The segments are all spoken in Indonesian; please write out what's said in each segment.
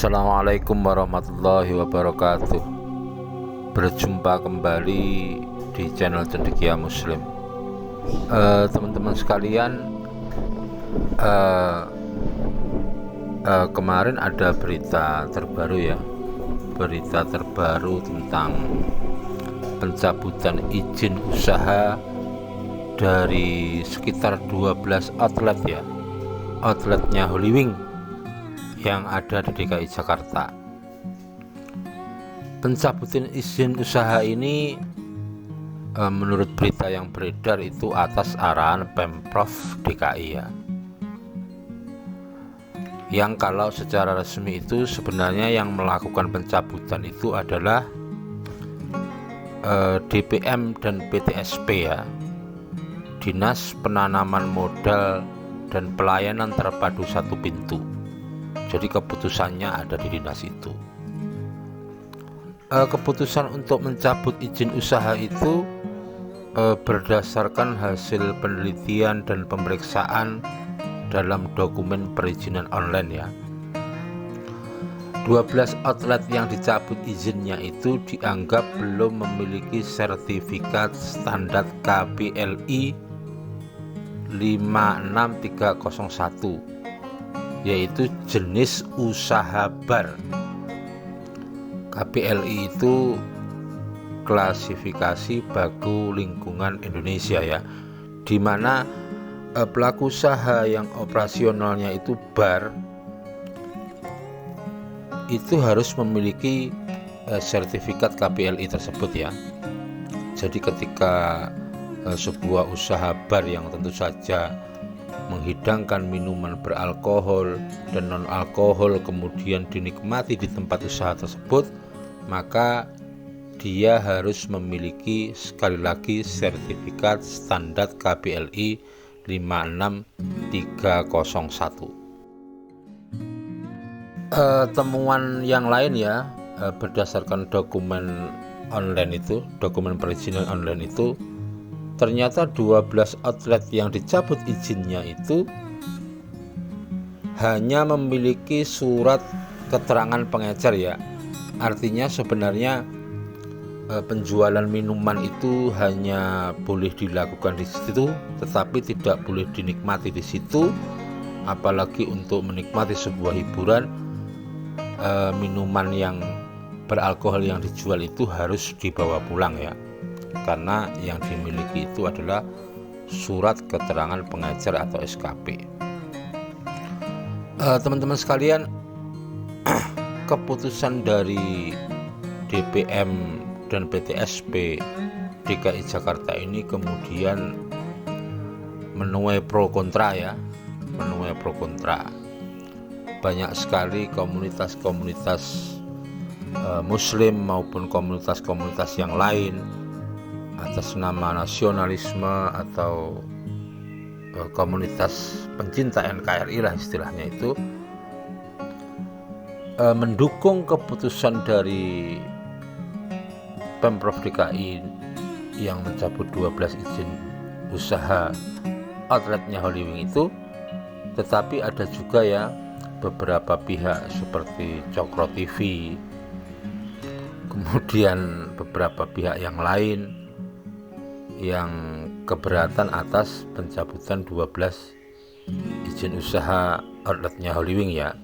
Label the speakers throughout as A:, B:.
A: Assalamualaikum warahmatullahi wabarakatuh. Berjumpa kembali di channel Cendekia Muslim. Teman-teman sekalian, kemarin ada berita terbaru ya, berita terbaru tentang pencabutan izin usaha dari sekitar 12 outlet ya, outletnya Holywing yang ada di DKI Jakarta. Pencabutan izin usaha ini menurut berita yang beredar itu atas arahan Pemprov DKI ya, yang kalau secara resmi itu sebenarnya yang melakukan pencabutan itu adalah DPM dan PTSP ya, Dinas Penanaman Modal dan Pelayanan Terpadu Satu Pintu. Jadi keputusannya ada di dinas itu. Keputusan untuk mencabut izin usaha itu berdasarkan hasil penelitian dan pemeriksaan dalam dokumen perizinan online ya. 12 outlet yang dicabut izinnya itu dianggap belum memiliki sertifikat standar KPLI 56301, yaitu jenis usaha bar. KPLI itu klasifikasi baku lingkungan Indonesia ya, di mana pelaku usaha yang operasionalnya itu bar itu harus memiliki sertifikat KPLI tersebut ya. Jadi ketika sebuah usaha bar yang tentu saja menghidangkan minuman beralkohol dan non-alkohol kemudian dinikmati di tempat usaha tersebut, maka dia harus memiliki sekali lagi sertifikat standar KPLI 56301. Temuan yang lain ya, berdasarkan dokumen online itu, dokumen perizinan online itu, ternyata 12 outlet yang dicabut izinnya itu hanya memiliki surat keterangan pengecer ya. Artinya sebenarnya penjualan minuman itu hanya boleh dilakukan di situ, tetapi tidak boleh dinikmati di situ. Apalagi untuk menikmati sebuah hiburan, minuman yang beralkohol yang dijual itu harus dibawa pulang ya, karena yang dimiliki itu adalah surat keterangan pengecer atau SKP. Teman-teman sekalian, keputusan dari DPM dan PTSP DKI Jakarta ini kemudian menuai pro kontra ya, menuai pro kontra. Banyak sekali komunitas-komunitas Muslim maupun komunitas-komunitas yang lain atas nama nasionalisme atau komunitas pencinta NKRI lah istilahnya itu, mendukung keputusan dari Pemprov DKI yang mencabut 12 izin usaha outletnya Holywing itu. Tetapi ada juga ya beberapa pihak seperti Cokro TV, kemudian beberapa pihak yang lain yang keberatan atas pencabutan 12 izin usaha outletnya Holywing ya.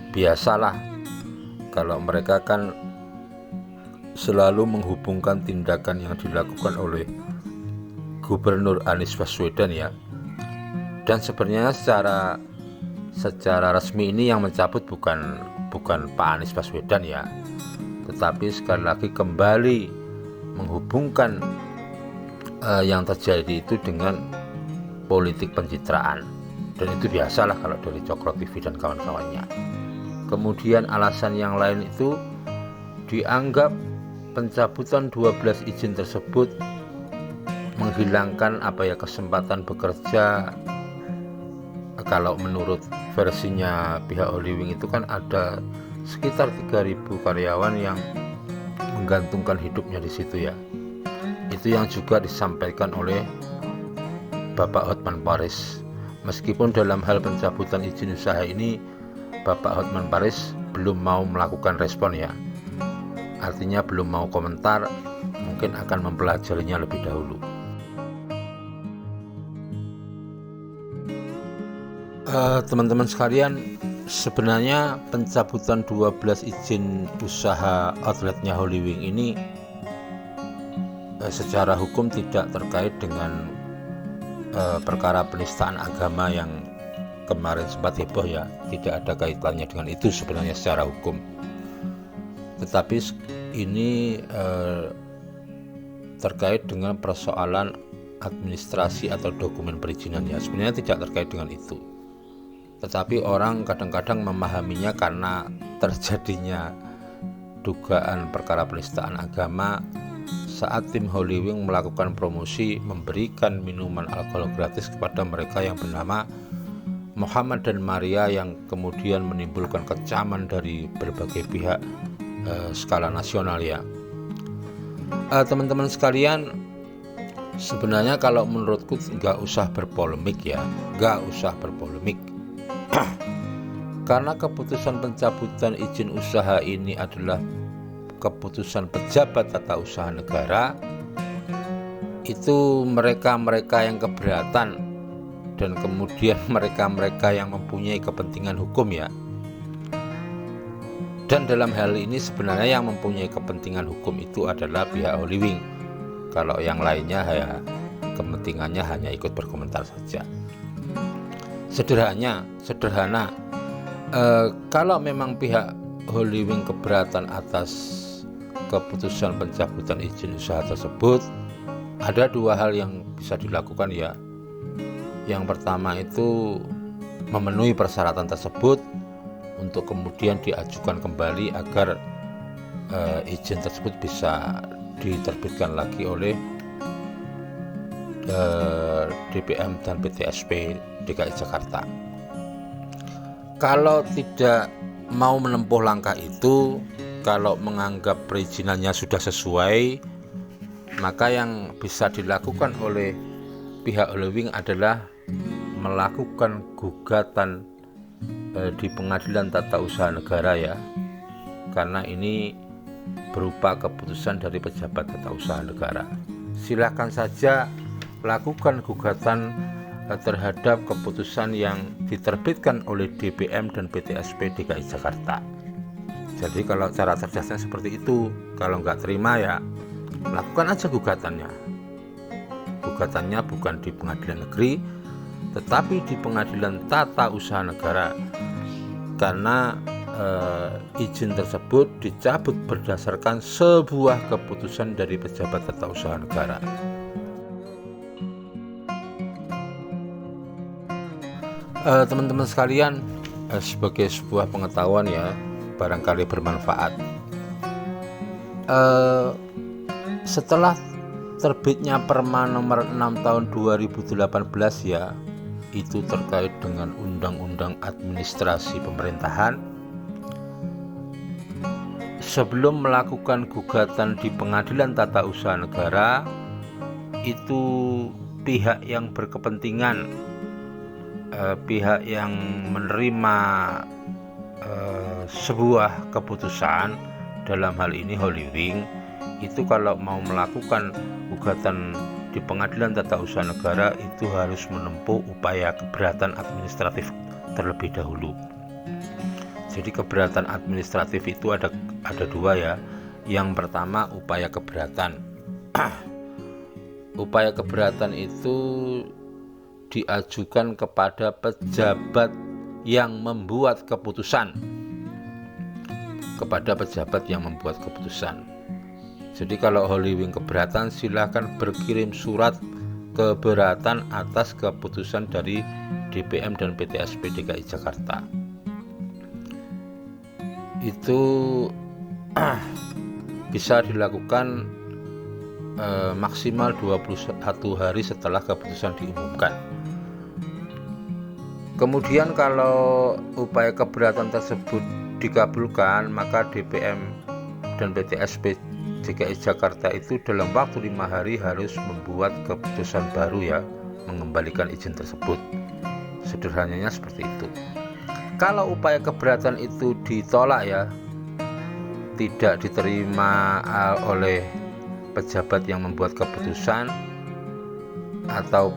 A: Biasalah kalau mereka kan selalu menghubungkan tindakan yang dilakukan oleh Gubernur Anies Baswedan ya. Dan sebenarnya secara resmi ini yang mencabut bukan Pak Anies Baswedan ya, tetapi sekali lagi kembali menghubungkan yang terjadi itu dengan politik pencitraan, dan itu biasalah kalau dari Cokro TV dan kawan-kawannya. Kemudian alasan yang lain itu dianggap pencabutan 12 izin tersebut menghilangkan kesempatan bekerja. Kalau menurut versinya pihak Holywing itu kan ada sekitar 3.000 karyawan yang menggantungkan hidupnya di situ ya. Itu yang juga disampaikan oleh Bapak Hotman Paris. Meskipun dalam hal pencabutan izin usaha ini Bapak Hotman Paris belum mau melakukan respon ya, artinya belum mau komentar, mungkin akan mempelajarinya lebih dahulu. Teman-teman sekalian, sebenarnya pencabutan 12 izin usaha outletnya Holywing ini secara hukum tidak terkait dengan perkara penistaan agama yang kemarin sempat heboh ya, tidak ada kaitannya dengan itu sebenarnya secara hukum. Tetapi ini terkait dengan persoalan administrasi atau dokumen perizinan ya, sebenarnya tidak terkait dengan itu. Tetapi orang kadang-kadang memahaminya karena terjadinya dugaan perkara penistaan agama saat tim Holywing melakukan promosi memberikan minuman alkohol gratis kepada mereka yang bernama Muhammad dan Maria, yang kemudian menimbulkan kecaman dari berbagai pihak skala nasional ya. Teman-teman sekalian, sebenarnya kalau menurutku nggak usah berpolemik ya, nggak usah berpolemik. Karena keputusan pencabutan izin usaha ini adalah keputusan pejabat tata usaha negara, itu mereka-mereka yang keberatan dan kemudian mereka-mereka yang mempunyai kepentingan hukum ya. Dan dalam hal ini sebenarnya yang mempunyai kepentingan hukum itu adalah pihak Holywing. Kalau yang lainnya ya kepentingannya hanya ikut berkomentar saja. Sederhana, kalau memang pihak Holywing keberatan atas keputusan pencabutan izin usaha tersebut, ada dua hal yang bisa dilakukan ya. Yang pertama itu memenuhi persyaratan tersebut untuk kemudian diajukan kembali agar izin tersebut bisa diterbitkan lagi oleh DPM dan PTSP DKI Jakarta. Kalau tidak mau menempuh langkah itu, kalau menganggap perizinannya sudah sesuai, maka yang bisa dilakukan oleh pihak Holywing adalah melakukan gugatan di Pengadilan Tata Usaha Negara ya, karena ini berupa keputusan dari pejabat tata usaha negara. Silakan saja lakukan gugatan terhadap keputusan yang diterbitkan oleh DPM dan PTSP DKI Jakarta. Jadi kalau cara cerdasnya seperti itu, kalau nggak terima ya lakukan aja gugatannya. Gugatannya bukan di pengadilan negeri, tetapi di Pengadilan Tata Usaha Negara, karena izin tersebut dicabut berdasarkan sebuah keputusan dari pejabat tata usaha negara. Teman-teman sekalian, sebagai sebuah pengetahuan ya, barangkali bermanfaat. Setelah terbitnya Perma nomor 6 tahun 2018 ya, itu terkait dengan Undang-Undang Administrasi Pemerintahan. Sebelum melakukan gugatan di Pengadilan Tata Usaha Negara, itu pihak yang berkepentingan, pihak yang menerima sebuah keputusan, dalam hal ini Holywing, itu kalau mau melakukan gugatan di Pengadilan Tata Usaha Negara itu harus menempuh upaya keberatan administratif terlebih dahulu. Jadi keberatan administratif itu ada dua ya. Yang pertama upaya keberatan. Upaya keberatan itu diajukan kepada pejabat yang membuat keputusan. Kepada pejabat yang membuat keputusan. Jadi kalau Holywing keberatan, silakan berkirim surat keberatan atas keputusan dari DPM dan PTSP DKI Jakarta. Itu bisa dilakukan maksimal 21 hari setelah keputusan diumumkan. Kemudian kalau upaya keberatan tersebut dikabulkan, maka DPM dan PTSP DKI Jakarta itu dalam waktu 5 hari harus membuat keputusan baru ya, mengembalikan izin tersebut. Sederhananya seperti itu. Kalau upaya keberatan itu ditolak ya, tidak diterima oleh pejabat yang membuat keputusan, atau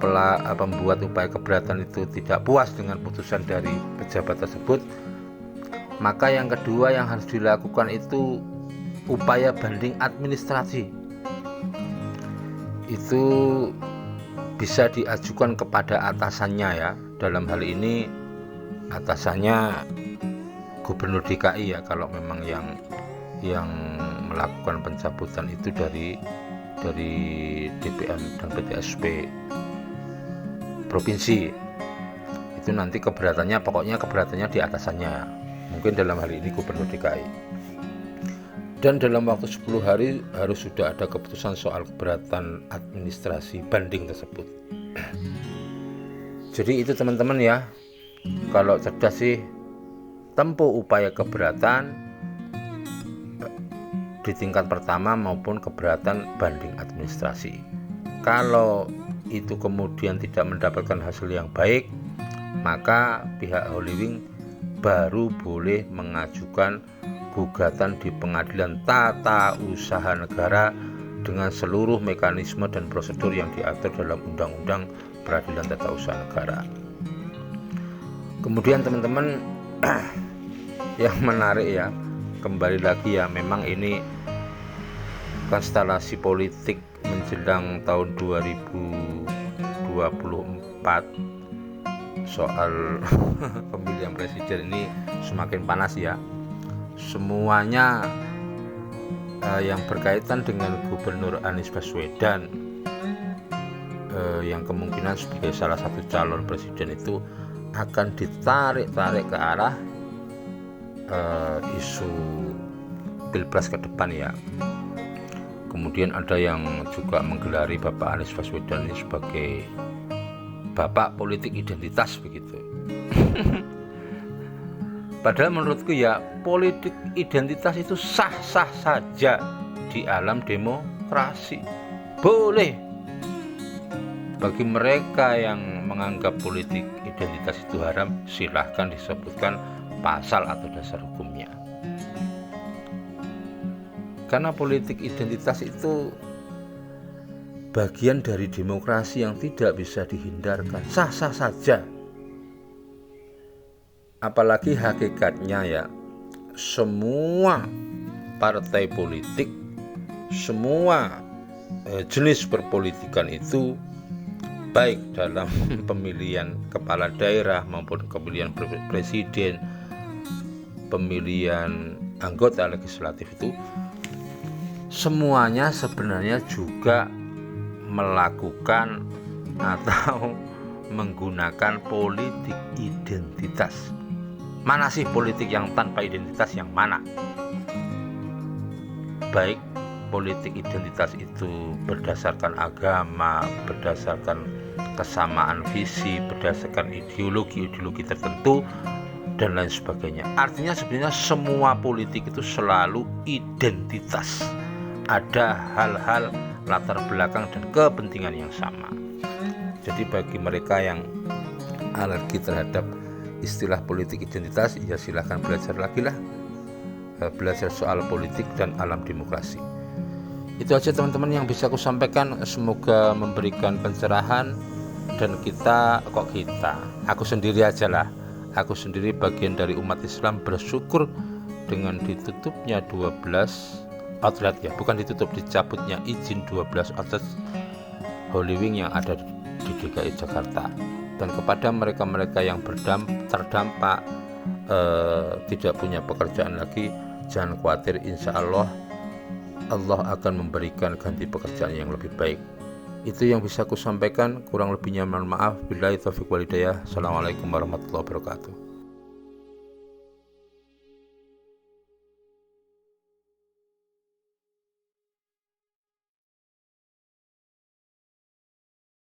A: pembuat upaya keberatan itu tidak puas dengan putusan dari pejabat tersebut, maka yang kedua yang harus dilakukan itu upaya banding administrasi. Itu bisa diajukan kepada atasannya ya. Dalam hal ini atasannya Gubernur DKI ya, kalau memang yang melakukan pencabutan itu dari DPM dan PTSP provinsi. Itu nanti keberatannya di atasannya, mungkin dalam hal ini Gubernur DKI. Dan dalam waktu 10 hari harus sudah ada keputusan soal keberatan administrasi banding tersebut. Jadi itu teman-teman ya, kalau cerdas sih tempuh upaya keberatan di tingkat pertama maupun keberatan banding administrasi. Kalau itu kemudian tidak mendapatkan hasil yang baik, maka pihak Holywing baru boleh mengajukan gugatan di Pengadilan Tata Usaha Negara dengan seluruh mekanisme dan prosedur yang diatur dalam Undang-Undang Peradilan Tata Usaha Negara. Kemudian teman-teman yang menarik ya, kembali lagi ya, memang ini konstelasi politik menjelang tahun 2024 soal pemilihan presiden ini semakin panas ya. Semuanya yang berkaitan dengan Gubernur Anies Baswedan yang kemungkinan sebagai salah satu calon presiden itu akan ditarik ke arah isu pilpres ke depan ya. Kemudian ada yang juga menggelari Bapak Anies Baswedan ini sebagai bapak politik identitas begitu. Padahal menurutku ya, politik identitas itu sah-sah saja di alam demokrasi. Boleh. Bagi mereka yang menganggap politik identitas itu haram, silahkan disebutkan pasal atau dasar hukumnya. Karena politik identitas itu bagian dari demokrasi yang tidak bisa dihindarkan, sah-sah saja. Apalagi hakikatnya ya, semua partai politik, semua jenis perpolitikan itu, baik dalam pemilihan kepala daerah maupun pemilihan presiden, pemilihan anggota legislatif itu, semuanya sebenarnya juga melakukan atau menggunakan politik identitas. Mana sih politik yang tanpa identitas, yang mana? Baik politik identitas itu berdasarkan agama, berdasarkan kesamaan visi, berdasarkan ideologi tertentu dan lain sebagainya. Artinya sebenarnya semua politik itu selalu identitas. Ada hal-hal latar belakang dan kepentingan yang sama. Jadi bagi mereka yang alergi terhadap istilah politik identitas, ya silahkan belajar lagi lah, belajar soal politik dan alam demokrasi. Itu aja teman-teman yang bisa aku sampaikan. Semoga memberikan pencerahan. Dan aku sendiri aja lah, aku sendiri bagian dari umat Islam bersyukur dengan ditutupnya 12 outlet ya, bukan ditutup, dicabutnya izin 12 outlet Holywing yang ada di DKI Jakarta. Dan kepada mereka-mereka yang terdampak tidak punya pekerjaan lagi, jangan khawatir, insya Allah akan memberikan ganti pekerjaan yang lebih baik. Itu yang bisa aku sampaikan, kurang lebihnya mohon maaf. Billahi taufiq wal hidayah. Assalamualaikum warahmatullahi wabarakatuh.